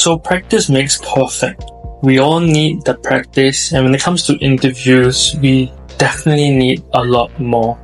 So practice makes perfect. We all need the practice, and when it comes to interviews, we definitely need a lot more.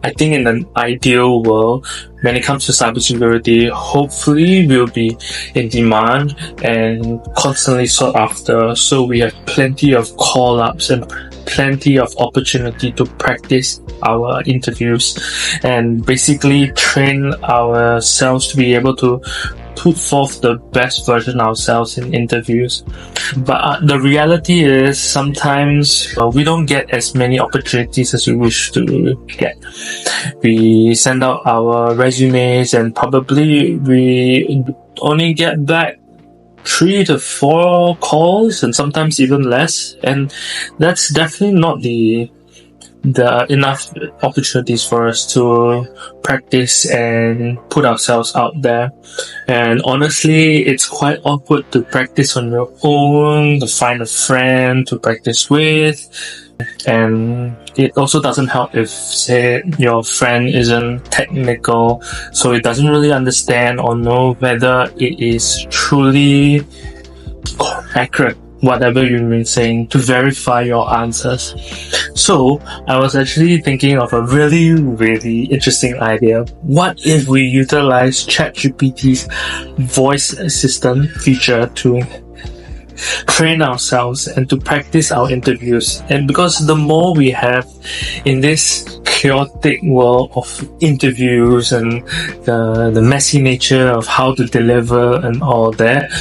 I think in an ideal world, when it comes to cybersecurity, hopefully we'll be in demand and constantly sought after, so we have plenty of call-ups and plenty of opportunity to practice our interviews and basically train ourselves to be able to put forth the best version of ourselves in interviews. But the reality is sometimes we don't get as many opportunities as we wish to get. We send out our resumes and probably we only get back 3 to 4 calls and sometimes even less, and that's definitely not the enough opportunities for us to practice and put ourselves out there. And honestly, it's quite awkward to practice on your own, to find a friend to practice with. And it also doesn't help if, say, your friend isn't technical, so it doesn't really understand or know whether it is truly accurate, whatever you've been saying, to verify your answers. So I was actually thinking of a really, really interesting idea. What if we utilize ChatGPT's voice assistant feature to train ourselves and to practice our interviews? And because the more we have in this chaotic world of interviews and the messy nature of how to deliver and all that,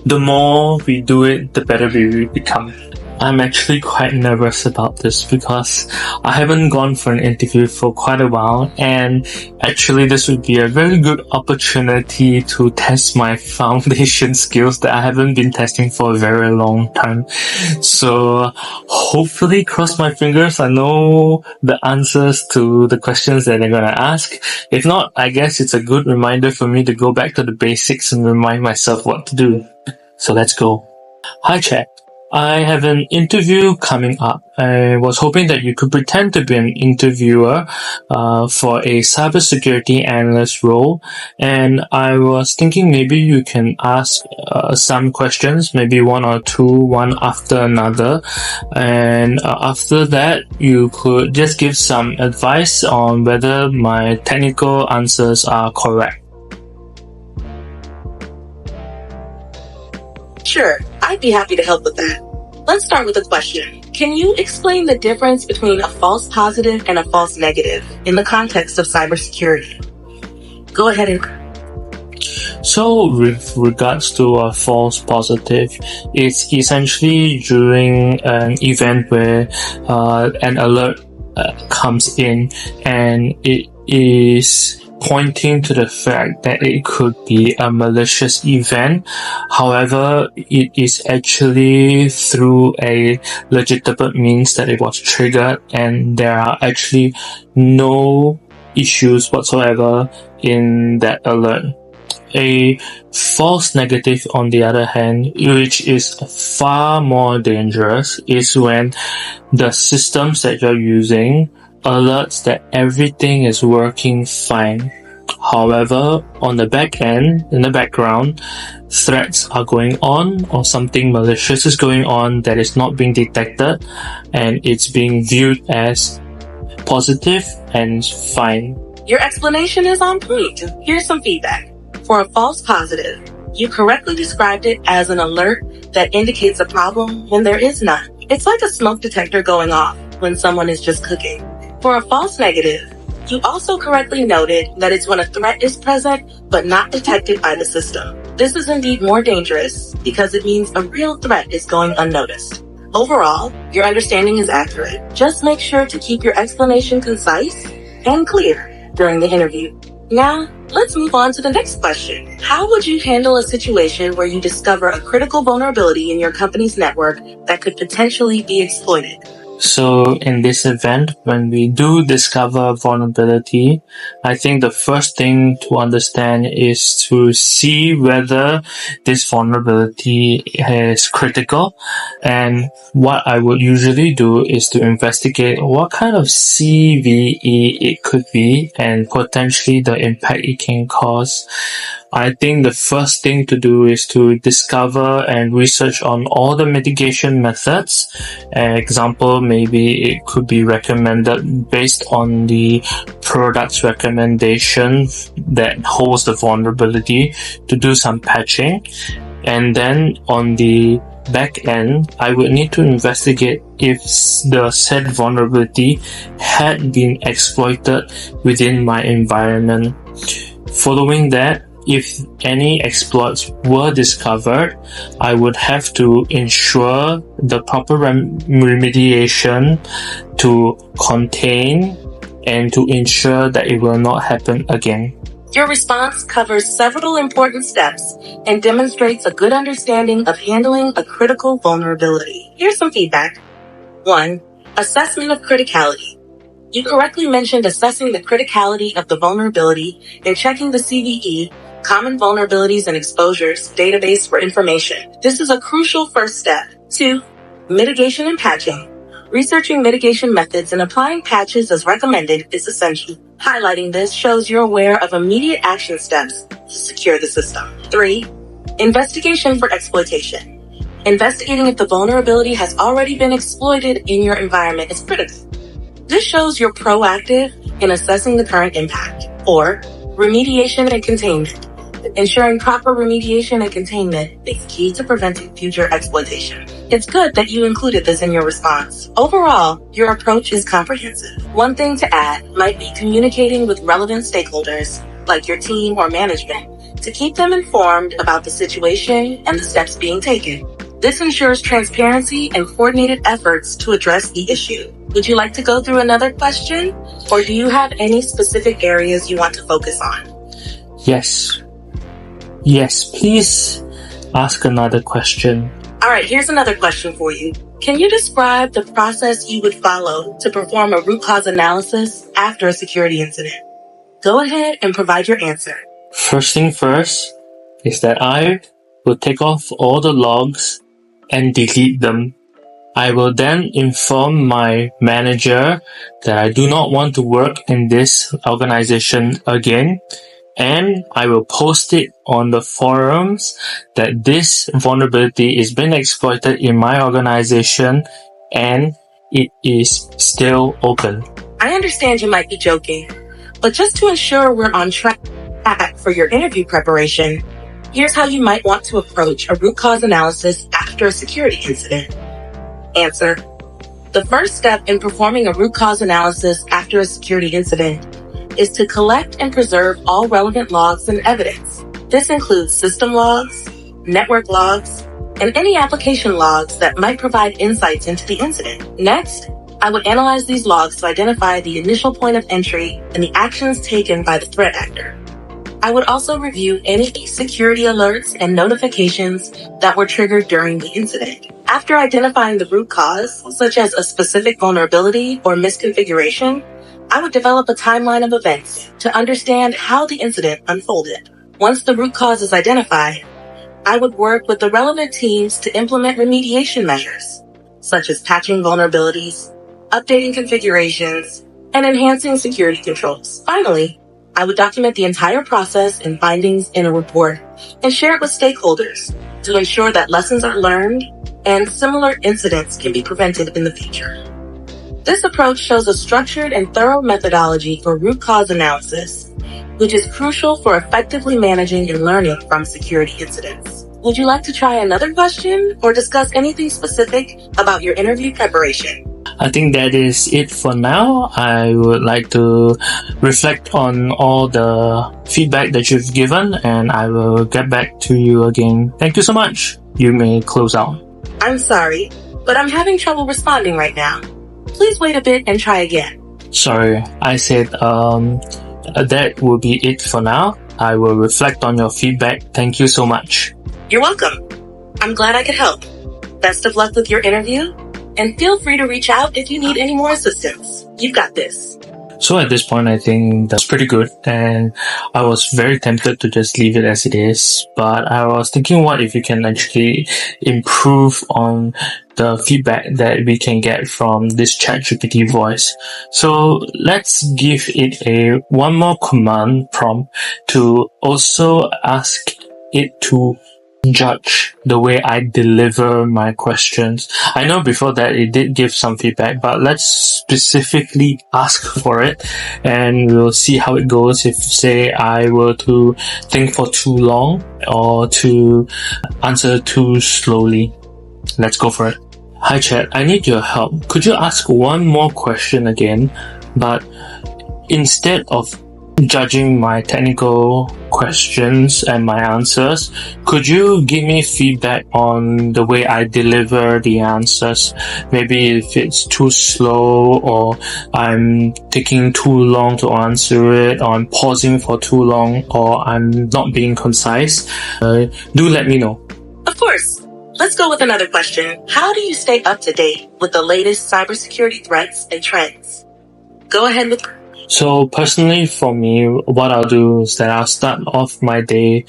the more we do it, the better we become. I'm actually quite nervous about this because I haven't gone for an interview for quite a while, and actually this would be a very good opportunity to test my foundation skills that I haven't been testing for a very long time. So hopefully, cross my fingers, I know the answers to the questions that they're gonna ask. If not, I guess it's a good reminder for me to go back to the basics and remind myself what to do. So let's go. Hi Chat. I have an interview coming up. I was hoping that you could pretend to be an interviewer for a cybersecurity analyst role, and I was thinking maybe you can ask some questions, maybe one or two, one after another, and after that you could just give some advice on whether my technical answers are correct. Sure, I'd be happy to help with that. Let's start with a question. Can you explain the difference between a false positive and a false negative in the context of cybersecurity? Go ahead and... So with regards to a false positive, it's essentially during an event where an alert comes in and it is pointing to the fact that it could be a malicious event. However, it is actually through a legitimate means that it was triggered, and there are actually no issues whatsoever in that alert. A false negative, on the other hand, which is far more dangerous, is when the systems that you're using alerts that everything is working fine. However, on the back end, in the background, threats are going on or something malicious is going on that is not being detected, and it's being viewed as positive and fine. Your explanation is on point. Here's some feedback. For a false positive, you correctly described it as an alert that indicates a problem when there is none. It's like a smoke detector going off when someone is just cooking. For a false negative, you also correctly noted that it's when a threat is present but not detected by the system. This is indeed more dangerous because it means a real threat is going unnoticed. Overall, your understanding is accurate. Just make sure to keep your explanation concise and clear during the interview. Now, let's move on to the next question. How would you handle a situation where you discover a critical vulnerability in your company's network that could potentially be exploited? So in this event, when we do discover vulnerability, I think the first thing to understand is to see whether this vulnerability is critical. And what I would usually do is to investigate what kind of CVE it could be and potentially the impact it can cause. I think the first thing to do is to discover and research on all the mitigation methods. Example, maybe it could be recommended based on the product's recommendation that holds the vulnerability to do some patching. And then on the back end, I would need to investigate if the said vulnerability had been exploited within my environment. Following that, if any exploits were discovered, I would have to ensure the proper remediation to contain and to ensure that it will not happen again. Your response covers several important steps and demonstrates a good understanding of handling a critical vulnerability. Here's some feedback. 1. Assessment of criticality. You correctly mentioned assessing the criticality of the vulnerability and checking the CVE, Common Vulnerabilities and Exposures, database for information. This is a crucial first step. 2. Mitigation and patching. Researching mitigation methods and applying patches as recommended is essential. Highlighting this shows you're aware of immediate action steps to secure the system. 3. Investigation for exploitation. Investigating if the vulnerability has already been exploited in your environment is critical. This shows you're proactive in assessing the current impact. 4. Remediation and containment. Ensuring proper remediation and containment is key to preventing future exploitation. It's good that you included this in your response. Overall, your approach is comprehensive. One thing to add might be communicating with relevant stakeholders, like your team or management, to keep them informed about the situation and the steps being taken. This ensures transparency and coordinated efforts to address the issue. Would you like to go through another question? Or do you have any specific areas you want to focus on? Yes, please ask another question. All right, here's another question for you. Can you describe the process you would follow to perform a root cause analysis after a security incident? Go ahead and provide your answer. First thing first is that I will take off all the logs and delete them. I will then inform my manager that I do not want to work in this organization again, and I will post it on the forums that this vulnerability is being exploited in my organization and it is still open. I understand you might be joking, but just to ensure we're on track for your interview preparation, here's how you might want to approach a root cause analysis after a security incident. Answer. The first step in performing a root cause analysis after a security incident is to collect and preserve all relevant logs and evidence. This includes system logs, network logs, and any application logs that might provide insights into the incident. Next, I would analyze these logs to identify the initial point of entry and the actions taken by the threat actor. I would also review any security alerts and notifications that were triggered during the incident. After identifying the root cause, such as a specific vulnerability or misconfiguration, I would develop a timeline of events to understand how the incident unfolded. Once the root cause is identified, I would work with the relevant teams to implement remediation measures, such as patching vulnerabilities, updating configurations, and enhancing security controls. Finally, I would document the entire process and findings in a report and share it with stakeholders to ensure that lessons are learned and similar incidents can be prevented in the future. This approach shows a structured and thorough methodology for root cause analysis, which is crucial for effectively managing and learning from security incidents. Would you like to try another question or discuss anything specific about your interview preparation? I think that is it for now. I would like to reflect on all the feedback that you've given, and I will get back to you again. Thank you so much. You may close out. I'm sorry, but I'm having trouble responding right now. Please wait a bit and try again. Sorry, I said that will be it for now. I will reflect on your feedback. Thank you so much. You're welcome. I'm glad I could help. Best of luck with your interview, and feel free to reach out if you need any more assistance. You've got this. So at this point, I think that's pretty good, and I was very tempted to just leave it as it is, but I was thinking, what if you can actually improve on the feedback that we can get from this ChatGPT voice. So let's give it one more command prompt to also ask it to judge the way I deliver my questions. I know before that it did give some feedback, but let's specifically ask for it and we'll see how it goes if, say, I were to think for too long or to answer too slowly. Let's go for it. Hi Chat, I need your help. Could you ask one more question again, but instead of judging my technical questions and my answers, could you give me feedback on the way I deliver the answers? Maybe if it's too slow, or I'm taking too long to answer it, or I'm pausing for too long, or I'm not being concise. Do let me know. Of course. Let's go with another question. How do you stay up to date with the latest cybersecurity threats and trends? Go ahead with... So personally for me, what I'll do is that I'll start off my day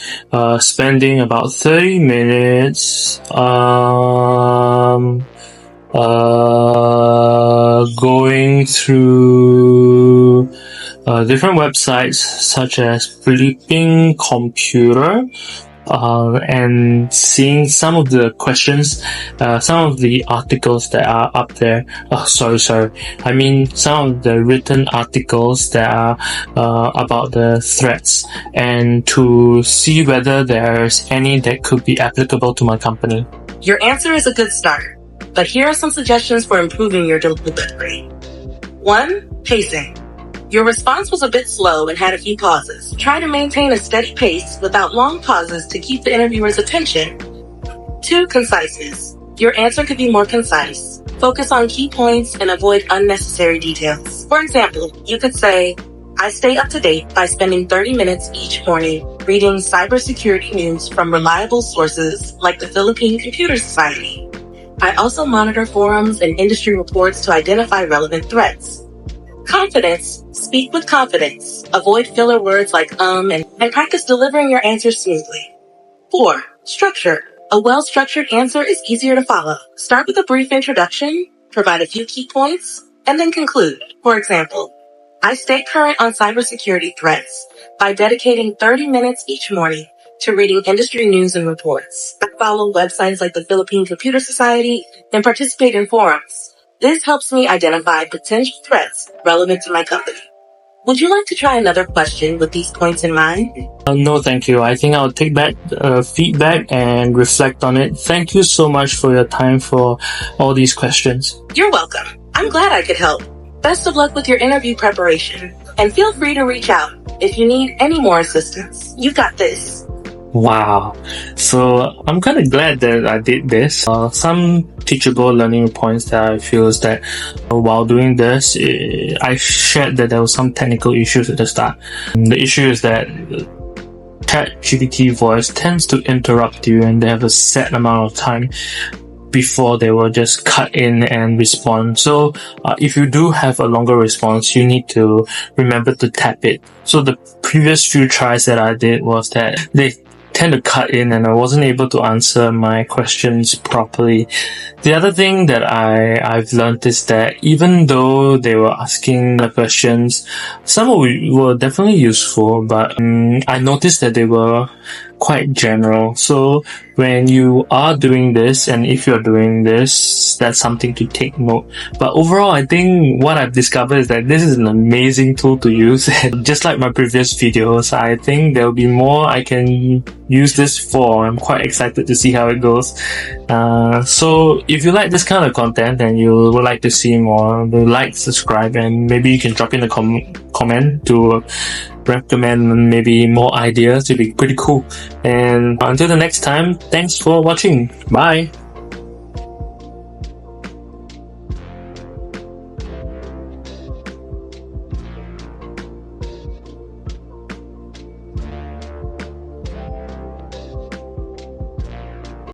spending about 30 minutes going through different websites such as Flipping Computer, and seeing some of the questions, some of the articles that are up there. I mean some of the written articles that are about the threats, and to see whether there's any that could be applicable to my company. Your answer is a good start, but here are some suggestions for improving your delivery. 1. Pacing. Your response was a bit slow and had a few pauses. Try to maintain a steady pace without long pauses to keep the interviewer's attention. 2. Conciseness. Your answer could be more concise. Focus on key points and avoid unnecessary details. For example, you could say, I stay up to date by spending 30 minutes each morning reading cybersecurity news from reliable sources like the Philippine Computer Society. I also monitor forums and industry reports to identify relevant threats. Confidence. Speak with confidence. Avoid filler words like and practice delivering your answers smoothly. 4. Structure. A well-structured answer is easier to follow. Start with a brief introduction, provide a few key points, and then conclude. For example, I stay current on cybersecurity threats by dedicating 30 minutes each morning to reading industry news and reports. I follow websites like the Philippine Computer Society and participate in forums. This helps me identify potential threats relevant to my company. Would you like to try another question with these points in mind? No, thank you. I think I'll take back feedback and reflect on it. Thank you so much for your time for all these questions. You're welcome. I'm glad I could help. Best of luck with your interview preparation, and feel free to reach out if you need any more assistance. You got this. Wow. So I'm kind of glad that I did this. Some teachable learning points that I feel is that while doing this, I shared that there was some technical issues at the start. The issue is that ChatGPT voice tends to interrupt you, and they have a set amount of time before they will just cut in and respond. So if you do have a longer response, you need to remember to tap it. So the previous few tries that I did was that they tend to cut in and I wasn't able to answer my questions properly. The other thing that I've learned is that even though they were asking the questions, some were definitely useful, but I noticed that they were quite general. So when you are doing this, and if you're doing this, that's something to take note. But overall, I think what I've discovered is that this is an amazing tool to use. Just like my previous videos, I think there'll be more I can use this for. I'm quite excited to see how it goes. So if you like this kind of content and you would like to see more, like, subscribe, and maybe you can drop in a comment to recommend maybe more ideas. It'd be pretty cool. And until the next time, thanks for watching. Bye.